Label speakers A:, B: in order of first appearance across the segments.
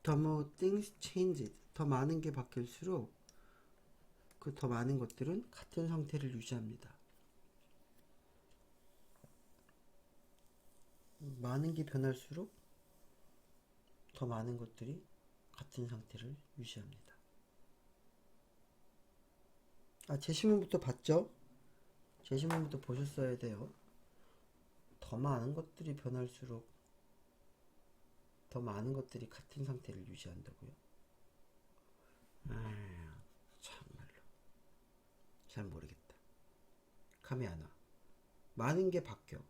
A: The more things changed. 더 많은 게 바뀔수록 그 더 많은 것들은 같은 상태를 유지합니다. 많은 게 변할수록 더 많은 것들이 같은 상태를 유지합니다. 제시문부터 봤죠? 제시문부터 보셨어야 돼요. 더 많은 것들이 변할수록 더 많은 것들이 같은 상태를 유지한다고요? 참말로 잘 모르겠다. 감이 안 와. 많은 게 바뀌어.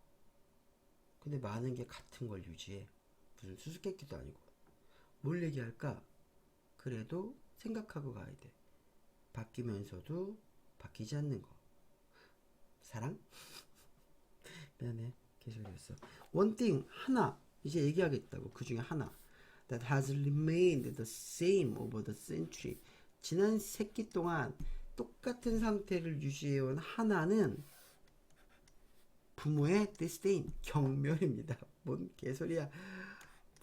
A: 근데 많은 게 같은 걸 유지해. 무슨 수수께끼도 아니고. 뭘 얘기할까? 그래도 생각하고 가야 돼. 바뀌면서도 바뀌지 않는 거. 사랑? 미안해. 계속했어. One thing, 하나. 이제 얘기하겠다고. 그 중에 하나. That has remained the same over the century. 지난 세기 동안 똑같은 상태를 유지해온 하나는 부모의 disdain, 경멸입니다. 뭔 개소리야.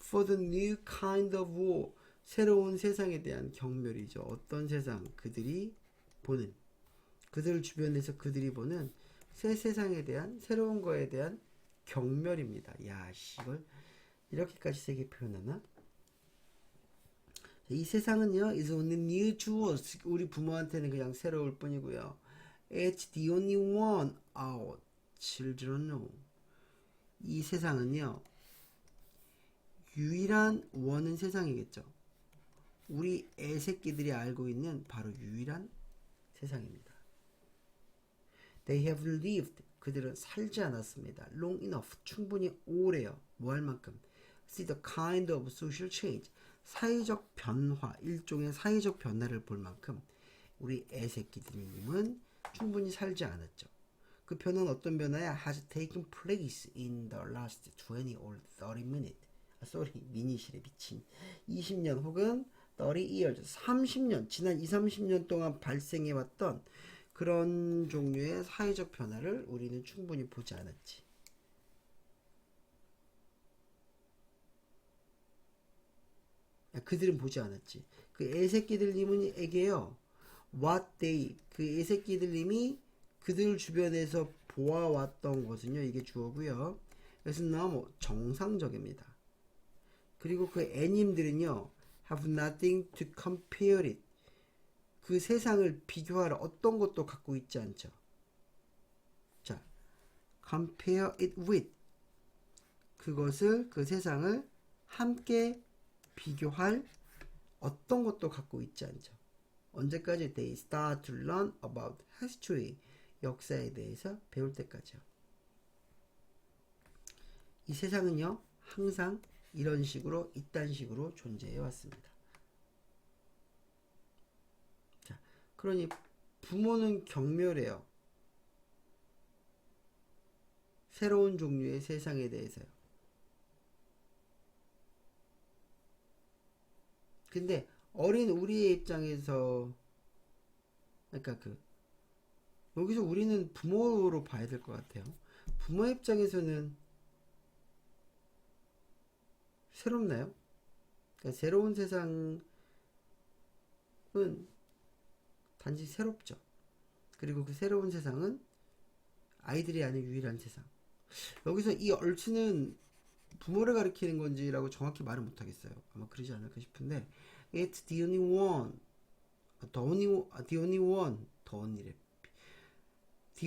A: For the new kind of war. 새로운 세상에 대한 경멸이죠. 어떤 세상? 그들이 보는, 그들 주변에서 그들이 보는 새 세상에 대한, 새로운 거에 대한 경멸입니다. 야, 이걸 이렇게까지 세게 표현하나? 이 세상은요, is only new to us. 우리 부모한테는 그냥 새로울 뿐이고요. It's the only one our children know. 이 세상은요, 유일한 원은 세상이겠죠. 우리 애새끼들이 알고 있는 바로 유일한 세상입니다. They have lived. 그들은 살지 않았습니다. Long enough. 충분히 오래요. 뭐 할 만큼. See the kind of social change. 사회적 변화, 일종의 사회적 변화를 볼 만큼 우리 애새끼들님은 충분히 살지 않았죠. 그 변화는 어떤 변화야? Has taken place in the last 20 or 30 minutes. 미니실에 미친. 20년 혹은 30 years, 30년, 지난 30년 동안 발생해왔던 그런 종류의 사회적 변화를 우리는 충분히 보지 않았지. 그들은 보지 않았지. 그 애새끼들님에게요, what they, 그 애새끼들님이 그들 주변에서 보아왔던 것은요, 이게 주어고요. 그래서 너무 정상적입니다. 그리고 그 애님들은요, have nothing to compare it. 그 세상을 비교할 어떤 것도 갖고 있지 않죠. 자, compare it with. 그것을, 그 세상을 함께 비교할 어떤 것도 갖고 있지 않죠. 언제까지? They start to learn about history. 역사에 대해서 배울 때까지요. 이 세상은요, 항상 이런 식으로, 이딴 식으로 존재해 왔습니다. 자, 그러니 부모는 경멸해요. 새로운 종류의 세상에 대해서요. 근데 어린 우리의 입장에서, 그러니까 여기서 우리는 부모로 봐야 될 것 같아요. 부모 입장에서는 새롭나요? 그러니까 새로운 세상은 단지 새롭죠. 그리고 그 새로운 세상은 아이들이 아는 유일한 세상. 여기서 이 얼추는 부모를 가리키는 건지라고 정확히 말을 못하겠어요. 아마 그러지 않을까 싶은데, It's the only one, the only one, the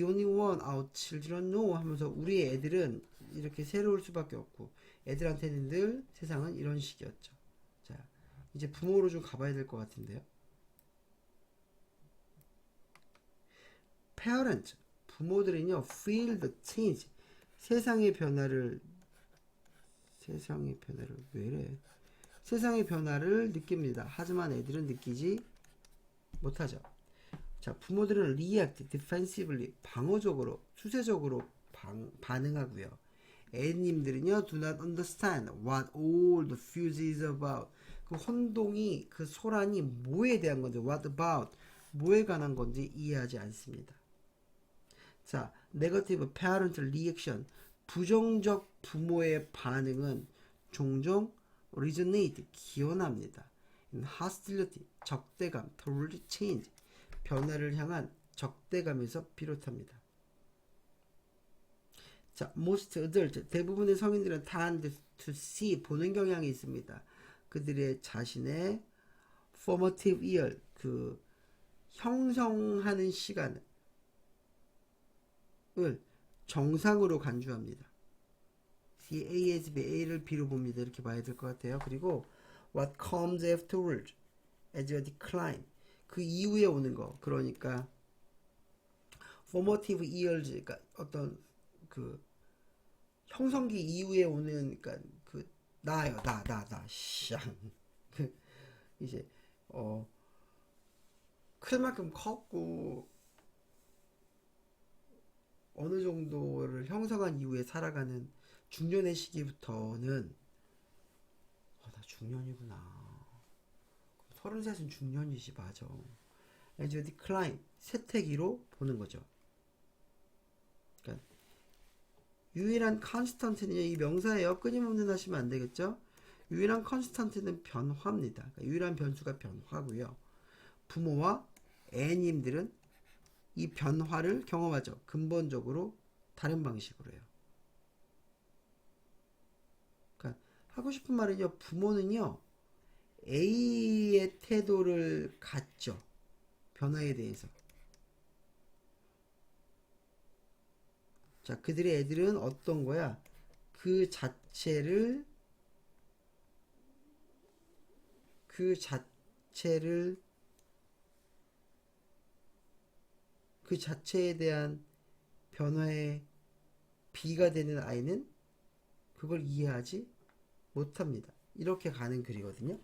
A: only one our children know 하면서 우리 애들은 이렇게 새로울 수밖에 없고, 애들한테는 늘 세상은 이런 식이었죠. 자, 이제 부모로 좀 가봐야 될 것 같은데요. Parents, 부모들은요, feel the change. 세상의 변화를 느낍니다. 하지만 애들은 느끼지 못하죠. 자, 부모들은 react defensively, 방어적으로, 수세적으로 반응하고요. 애님들은요, do not understand what all the fuse is about. 그 혼동이, 그 소란이 뭐에 대한 건지, what about, 뭐에 관한 건지 이해하지 않습니다. 자, negative parental reaction, 부정적 부모의 반응은 종종 originate, 기원합니다. in hostility, 적대감, toward change, 변화를 향한 적대감에서 비롯합니다. 자, most adult, 대부분의 성인들은 tend to see, 보는 경향이 있습니다. 그들의 자신의 formative year, 그 형성하는 시간을 정상으로 간주합니다. See A as B, A를 B로 봅니다. 이렇게 봐야 될 것 같아요. 그리고 what comes afterward as a decline, 그 이후에 오는 거. 그러니까 formative years, 그러니까 어떤 그 형성기 이후에 오는, 그러니까 그 나요, 나 샹. 그 이제 클 만큼 컸고 어느 정도를 형성한 이후에 살아가는 중년의 시기부터는 나 중년이구나. 33은 중년이지, 맞아. as a decline, 쇠퇴기로 보는 거죠. 그러니까 유일한 constant는요, 이 명사예요. 끊임없는 하시면 안 되겠죠? 유일한 constant는 변화입니다. 그러니까 유일한 변수가 변화고요. 부모와 애님들은 이 변화를 경험하죠. 근본적으로 다른 방식으로요. 그러니까 하고 싶은 말은요, 부모는요, A의 태도를 갖죠. 변화에 대해서. 자, 그들의 애들은 어떤 거야? 그 자체를 그 자체에 대한 변화의 B가 되는 아이는 그걸 이해하지 못합니다. 이렇게 가는 글이거든요.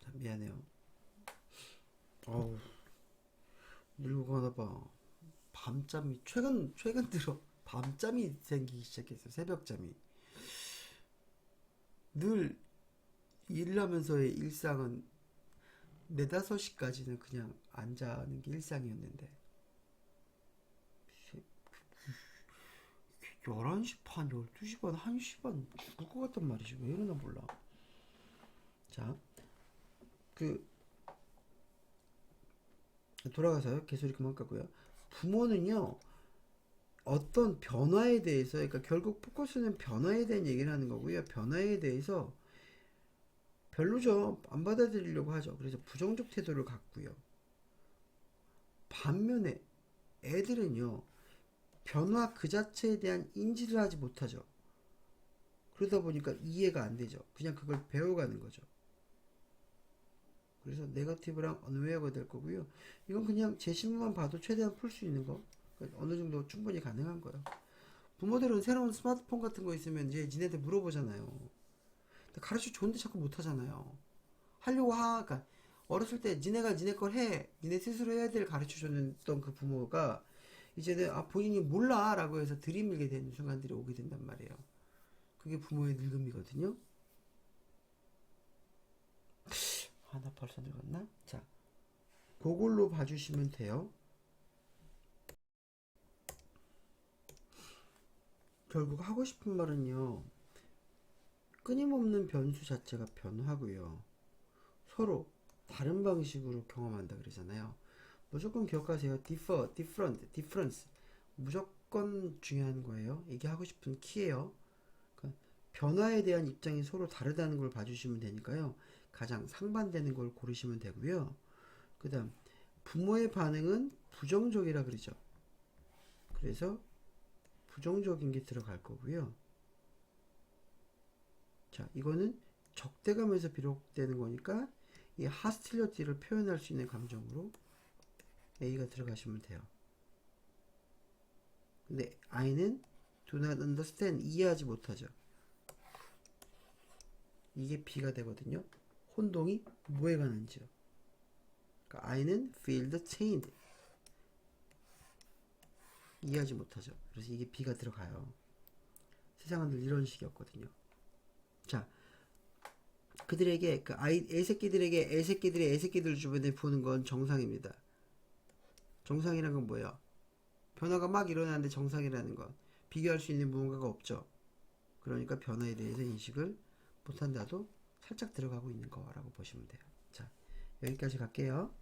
A: 자, 미안해요. 어우, 일고 가나 봐. 밤잠이 최근 들어 밤잠이 생기기 시작했어요. 새벽잠이. 늘 일하면서의 일상은 4, 5시까지는 그냥 안 자는 게 일상이었는데 11시 반, 12시 반, 1시 반 죽을 것 같단 말이지. 왜 이러나 몰라. 자, 그 돌아가서요. 개소리 그만 까고요. 부모는요, 어떤 변화에 대해서, 그러니까 결국 포커스는 변화에 대한 얘기를 하는 거고요. 변화에 대해서 별로죠. 안 받아들이려고 하죠. 그래서 부정적 태도를 갖고요. 반면에 애들은요, 변화 그 자체에 대한 인지를 하지 못하죠. 그러다 보니까 이해가 안 되죠. 그냥 그걸 배워가는 거죠. 그래서 네거티브랑 언웨어가 될 거고요. 이건 그냥 제시문만 봐도 최대한 풀 수 있는 거. 어느 정도 충분히 가능한 거예요. 부모들은 새로운 스마트폰 같은 거 있으면 이제 니네한테 물어보잖아요. 가르쳐 줬는데 자꾸 못하잖아요. 하려고 그러니까 어렸을 때 니네가 니네 걸 해. 니네 스스로 해야 될 가르쳐 줬던 그 부모가 이제는 본인이 몰라 라고 해서 들이밀게 되는 순간들이 오게 된단 말이에요. 그게 부모의 늙음이거든요. 나 벌써 늙었나? 자, 그걸로 봐주시면 돼요. 결국 하고 싶은 말은요, 끊임없는 변수 자체가 변화고요. 서로 다른 방식으로 경험한다 그러잖아요. 무조건 기억하세요. differ, different, difference. 무조건 중요한 거예요. 이게 하고 싶은 키예요. 그러니까 변화에 대한 입장이 서로 다르다는 걸 봐주시면 되니까요. 가장 상반되는 걸 고르시면 되고요. 그 다음 부모의 반응은 부정적이라 그러죠. 그래서 부정적인 게 들어갈 거고요. 자, 이거는 적대감에서 비롯되는 거니까 이 hostility를 표현할 수 있는 감정으로 A가 들어가시면 돼요. 근데 I는 do not understand, 이해하지 못하죠. 이게 B가 되거든요. 혼동이 뭐에 관한지요. 그러니까 I는 feel the change, 이해하지 못하죠. 그래서 이게 B가 들어가요. 세상은 늘 이런 식이었거든요. 자, 그들에게 애새끼들에게 애새끼들의 애새끼들 주변에 보는 건 정상입니다. 정상이란 건 뭐야? 변화가 막 일어나는데 정상이라는 건 비교할 수 있는 무언가가 없죠. 그러니까 변화에 대해서 인식을 못한다도 살짝 들어가고 있는 거라고 보시면 돼요. 자, 여기까지 갈게요.